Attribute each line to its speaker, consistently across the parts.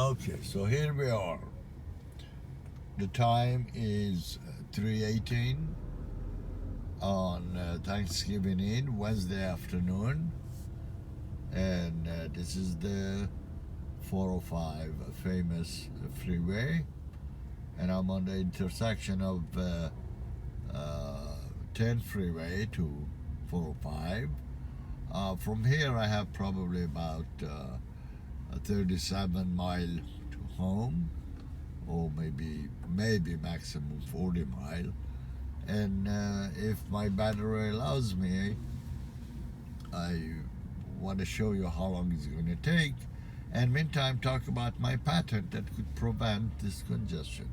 Speaker 1: Okay, so here we are. The time is 3:18 on Thanksgiving Eve, Wednesday afternoon, and this is the 405 famous freeway, and I'm on the intersection of 10 freeway to 405. From here, I have probably about 37 mile to home, or maybe maximum 40 mile. And if my battery allows me, I want to show you how long it's going to take, and meantime talk about my patent that could prevent this congestion.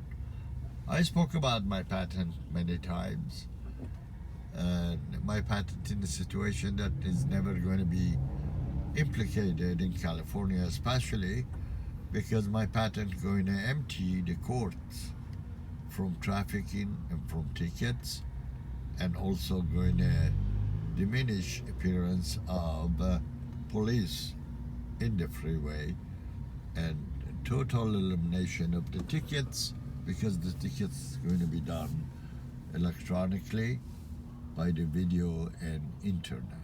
Speaker 1: I spoke about my patent many times, and my patent in a situation that is never going to be implicated in California, especially because my patent going to empty the courts from trafficking and from tickets, and also going to diminish appearance of police in the freeway, and total elimination of the tickets, because the tickets going to be done electronically by the video and internet.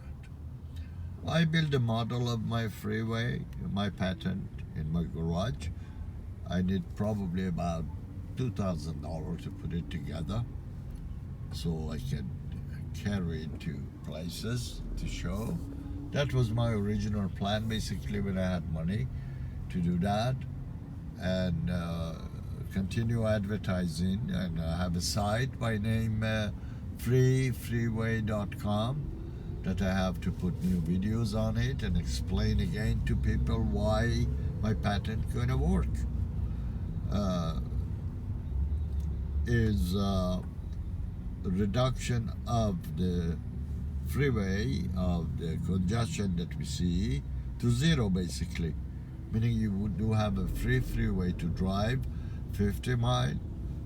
Speaker 1: I built a model of my freeway, my patent, in my garage. I need probably about $2,000 to put it together, so I can carry it to places to show. That was my original plan, basically, when I had money to do that, and continue advertising. And I have a site by name freeway.com that I have to put new videos on it and explain again to people why my patent gonna work. Is reduction of the freeway, of the congestion that we see, to zero, basically, meaning you do have a free freeway to drive 50 mile,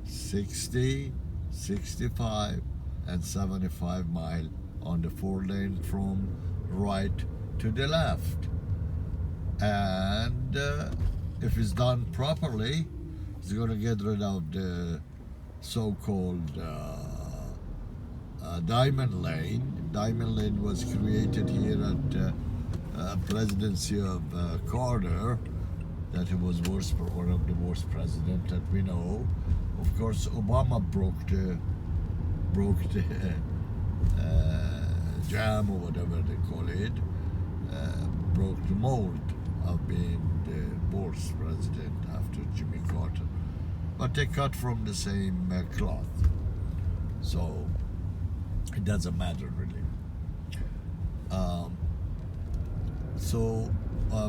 Speaker 1: 60, 65 and 75 mile on the 4 lane from right to the left. And if it's done properly, it's going to get rid of the so-called Diamond Lane. Diamond Lane was created here at presidency of Carter, that it was one of the worst presidents that we know. Of course, Obama broke the jam, or whatever they call it, broke the mold of being the worst president after Jimmy Carter. But they cut from the same cloth, so it doesn't matter really.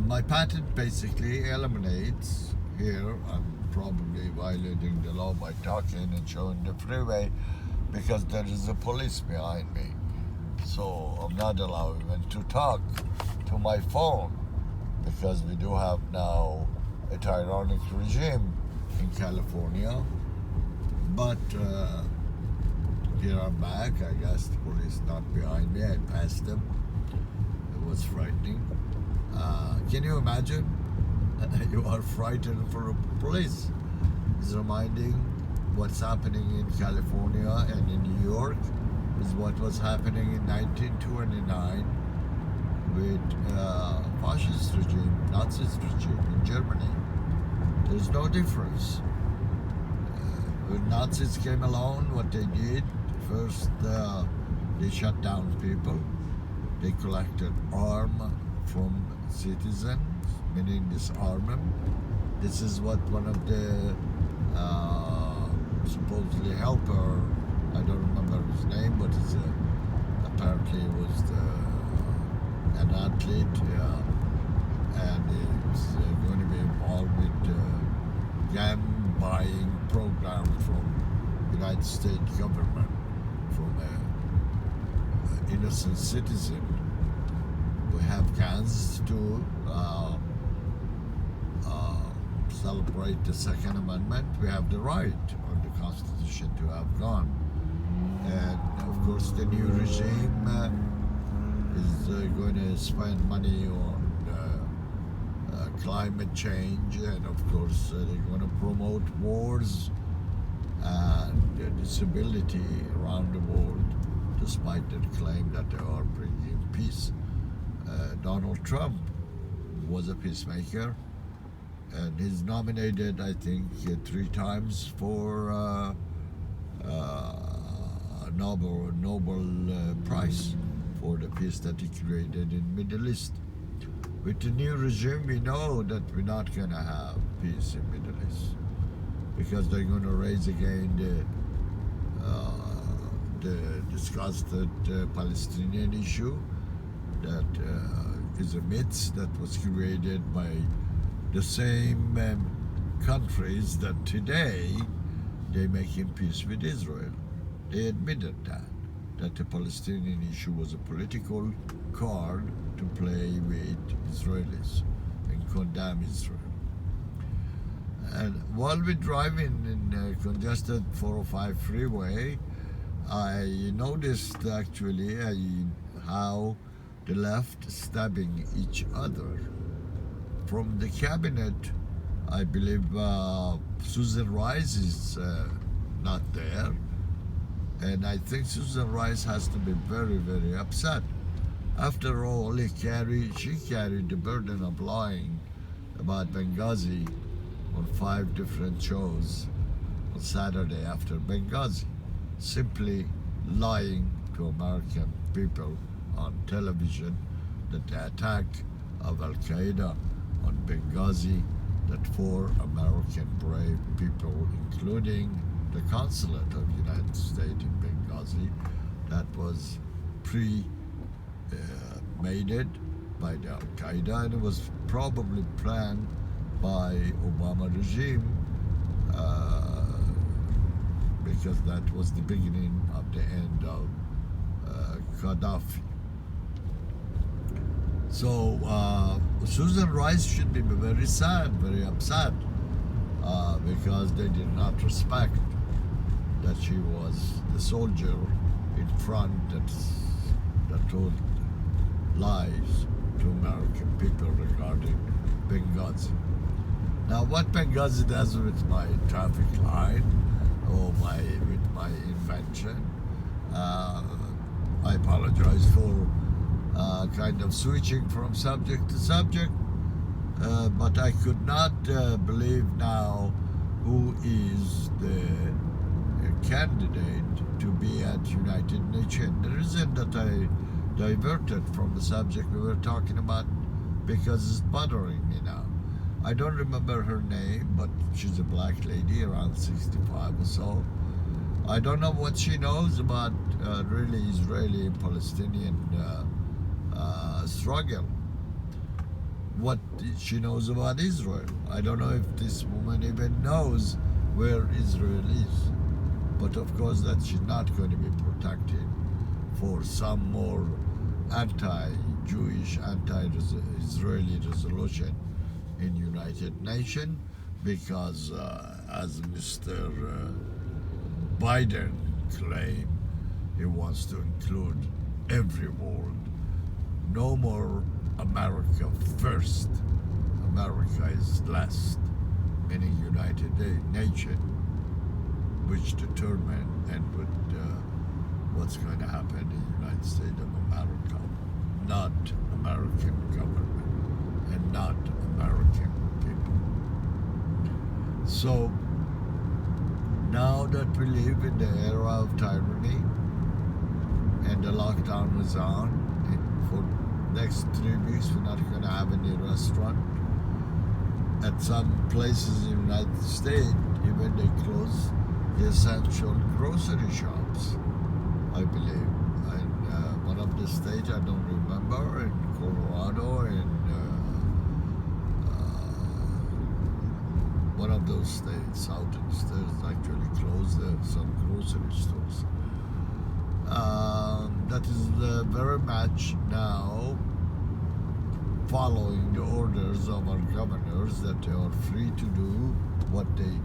Speaker 1: My patent basically eliminates, here I'm probably violating the law by talking and showing the freeway, because there is a police behind me, so I'm not allowed even to talk to my phone, because we do have now a tyrannic regime in California. But here I'm back. I guess the police not behind me. I passed them. It was frightening. Can you imagine? You are frightened for a police. It's reminding what's happening in California and in New York is what was happening in 1929 with fascist regime, Nazi regime in Germany. There's no difference. When Nazis came along, what they did, first they shut down people. They collected arms from citizens, meaning disarmament. This is what one of the supposedly helper, I don't remember his name, but apparently was an athlete, and it's going to be involved with gun buying program from United States government from an innocent citizen. We have guns to celebrate the Second Amendment. We have the right on the Constitution to have gun. And of course the new regime is going to spend money on climate change, and of course they're going to promote wars and disability around the world, despite their claim that they are bringing peace. Donald Trump was a peacemaker, and he's nominated, I think, 3 times for Nobel Prize for the peace that he created in Middle East. With the new regime, we know that we're not going to have peace in Middle East, because they're going to raise again the discussed Palestinian issue that is a myth that was created by the same countries that today they making peace with Israel. They admitted that the Palestinian issue was a political card to play with Israelis and condemn Israel. And while we're driving in congested 405 freeway, I noticed actually how the left stabbing each other. From the cabinet, I believe Susan Rice is not there, and I think Susan Rice has to be very, very upset. After all, she carried the burden of lying about Benghazi on 5 different shows on Saturday after Benghazi, simply lying to American people on television that the attack of Al-Qaeda on Benghazi, that 4 American brave people, including the consulate of the United States in Benghazi, that was made by the Al-Qaeda, and it was probably planned by Obama regime because that was the beginning of the end of Gaddafi. So Susan Rice should be very sad, very upset, because they did not respect that she was the soldier in front that told lies to American people regarding Benghazi. Now, what Benghazi does with my traffic line or with my invention, I apologize for kind of switching from subject to subject, but I could not believe now who is the candidate to be at United Nations. The reason that I diverted from the subject we were talking about, because it's bothering me now. I don't remember her name, but she's a black lady around 65 or so. I don't know what she knows about really Israeli-Palestinian struggle. What she knows about Israel. I don't know if this woman even knows where Israel is. But of course that she's not going to be protected for some more anti-Jewish, anti-Israeli resolution in United Nations, because as Mr. Biden claimed, he wants to include every world. No more America first. America is last, meaning United Nations, which determine and would what's going to happen in the United States of America, not American government and not American people. So now that we live in the era of tyranny and the lockdown is on, for next 3 weeks we're not going to have any restaurant. At some places in the United States, even they close the essential grocery shops, I believe. And one of the states, I don't remember, in Colorado, and one of those states, southern states, actually closed some grocery stores. That is very much now following the orders of our governors that they are free to do what they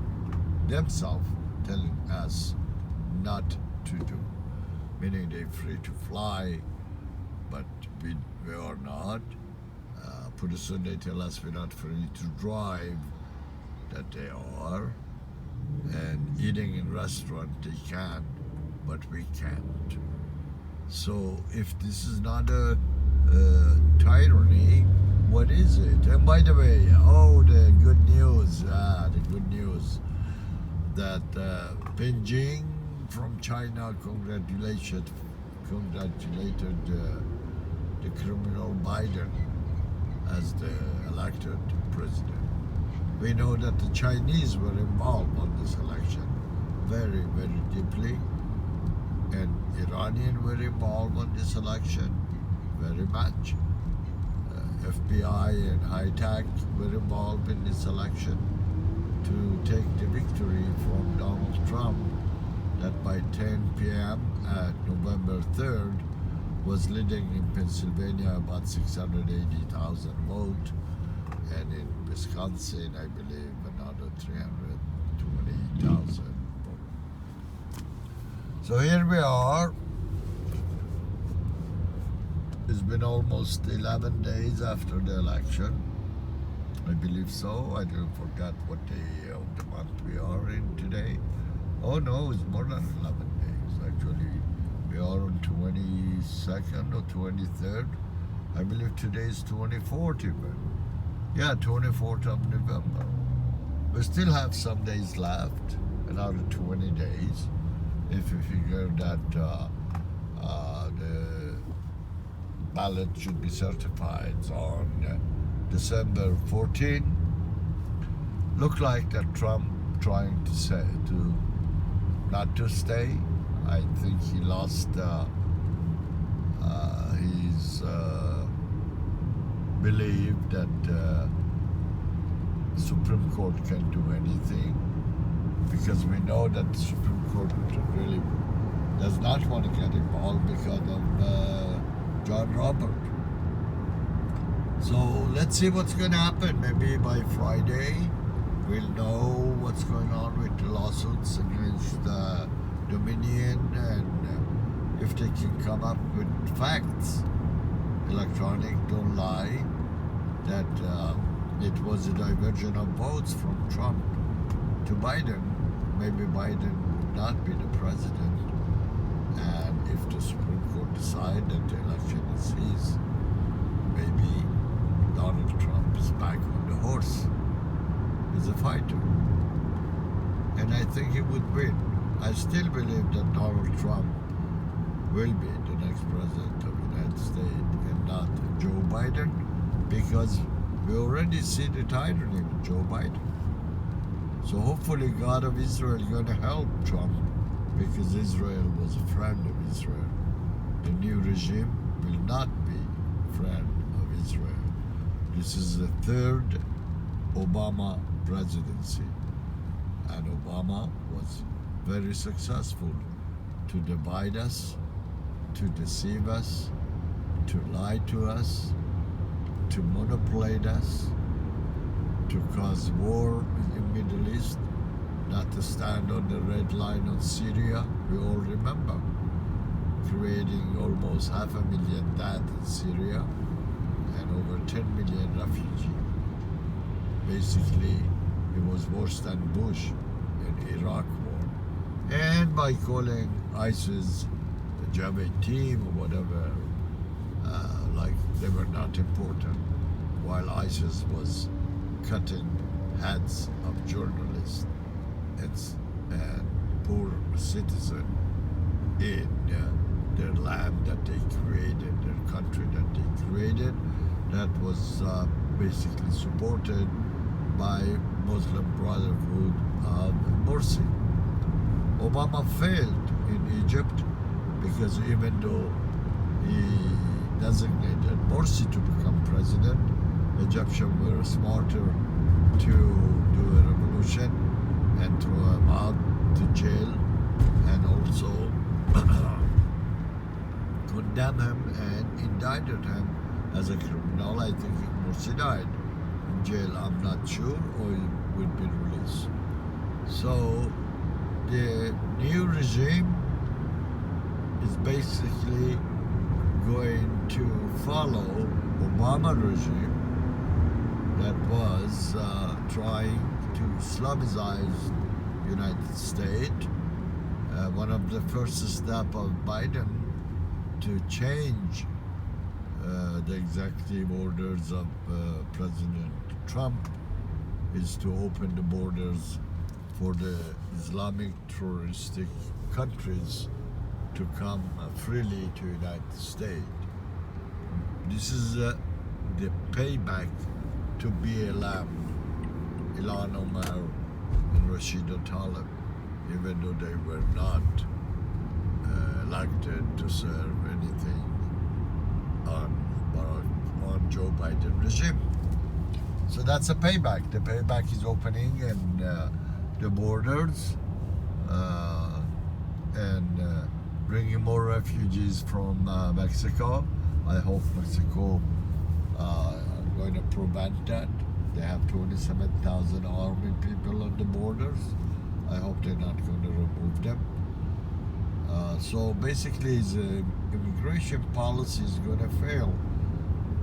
Speaker 1: themselves telling us not to do. Meaning they're free to fly, but we are not. pretty soon they tell us we're not free to drive, that they are, and eating in restaurant they can, but we can't. So if this is not a tyranny, what is it? And by the way, the good news, that Beijing from China congratulated the criminal Biden as the elected president. We know that the Chinese were involved on this election very, very deeply, and Iranians were involved on this election very much. FBI and high tech were involved in this election to take the victory from Donald Trump, that by 10 p.m. at November 3rd was leading in Pennsylvania about 680,000 votes, and in Wisconsin, I believe, another 320,000 votes. So here we are. It's been almost 11 days after the election. I believe so. I didn't forget what day of the month we are in today. Oh no, it's more than 11 days. Actually, we are on 22nd or 23rd. I believe today is 24th even. Yeah, 24th of November. We still have some days left, another 20 days. If you figure that the ballot should be certified on December 14. Look like that Trump trying to say not to stay. I think he lost his belief that the Supreme Court can do anything, because we know that the Supreme Court really does not want to get involved because of John Robert. So let's see what's going to happen. Maybe by Friday we'll know what's going on with the lawsuits against Dominion, and if they can come up with facts, electronic, don't lie, that it was a diversion of votes from Trump to Biden. Maybe Biden would not be the president, and if the Supreme Court decide that the election is his, maybe Donald Trump is back on the horse. He's a fighter, and I think he would win. I still believe that Donald Trump will be the next president of the United States and not Joe Biden, because we already see the tyranny with Joe Biden. So hopefully God of Israel is going to help Trump, because Israel was a friend of Israel. The new regime will not be a friend of Israel. This is the third Obama presidency, and Obama was very successful to divide us, to deceive us, to lie to us, to manipulate us, to cause war in the Middle East, not to stand on the red line on Syria. We all remember creating almost 500,000 dead in Syria and over 10 million refugees. Basically, it was worse than Bush in Iraq war. And by calling ISIS the Jabhat team or whatever, like they were not important, while ISIS was cutting heads of journalists and poor citizens in their land that they created, their country that they created, that was basically supported by Muslim Brotherhood of Morsi. Obama failed in Egypt because even though he designated Morsi to become president, Egyptians were smarter to do a revolution and throw him out to jail, and also condemn him and indicted him as a criminal. I think Morsi died in jail, I'm not sure, or he would be released. So the new regime is basically going to follow Obama regime that was trying to Islamize United States. One of the first steps of Biden to change the executive orders of President Trump is to open the borders for the Islamic terroristic countries to come freely to United States. This is the payback to BLM, Ilhan Omar and Rashida Tlaib, even though they were not elected to serve anything on Joe Biden regime. So that's a payback. The payback is opening and the borders and bringing more refugees from Mexico. I hope Mexico are going to prevent that. They have 27,000 army people on the borders. I hope they're not going to remove them. So basically, the immigration policy is going to fail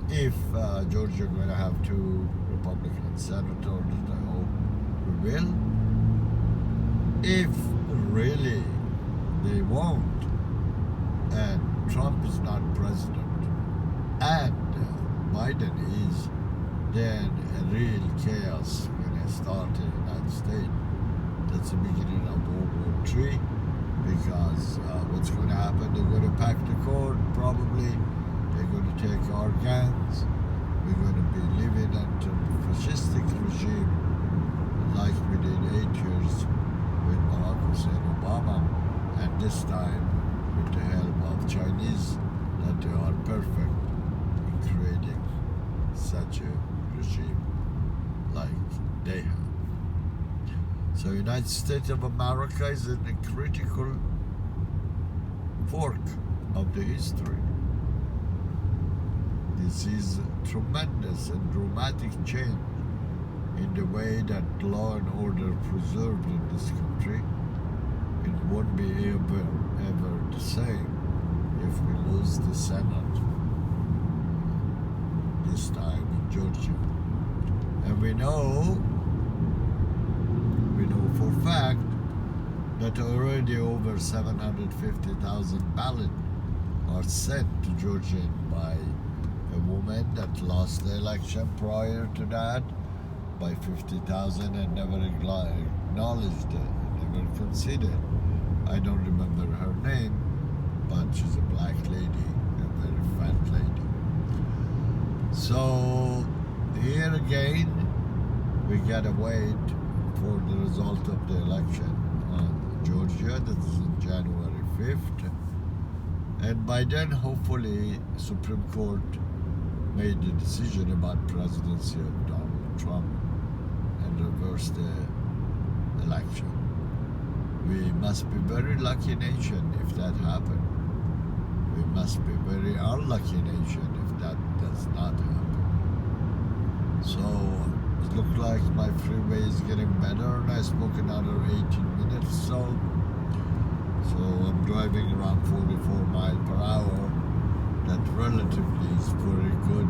Speaker 1: if Georgia going to have 2 Republican senators. I hope we will. If really they won't, and Trump is not president, and Biden is, then a real chaos going to start in the United States. That's the beginning of World War III, because what's going to happen, they're going to pack the court, probably. They're going to take our guns. We're going to be living under a fascistic regime like we did 8 years with Barack Hussein Obama, and this time with the help of Chinese, that they are perfect in creating such a regime like they have. So United States of America is in a critical fork of the history. This is a tremendous and dramatic change in the way that law and order preserved in this country. It won't be ever the same if we lose the Senate this time in Georgia. And we know for a fact that already over 750,000 ballots are sent to Georgia by a woman that lost the election prior to that by 50,000 and never acknowledged it, never considered. I don't remember her name, but she's a black lady, a very fat lady. So here again, we gotta wait for the result of the election on Georgia. That is on January 5th. And by then, hopefully, Supreme Court made the decision about presidency of Donald Trump and reverse the election. We must be very lucky nation if that happened. We must be very unlucky nation if that does not happen. So it looks like my freeway is getting better, and I spoke another 18 minutes so I'm driving around 44 miles per hour. That relatively is very good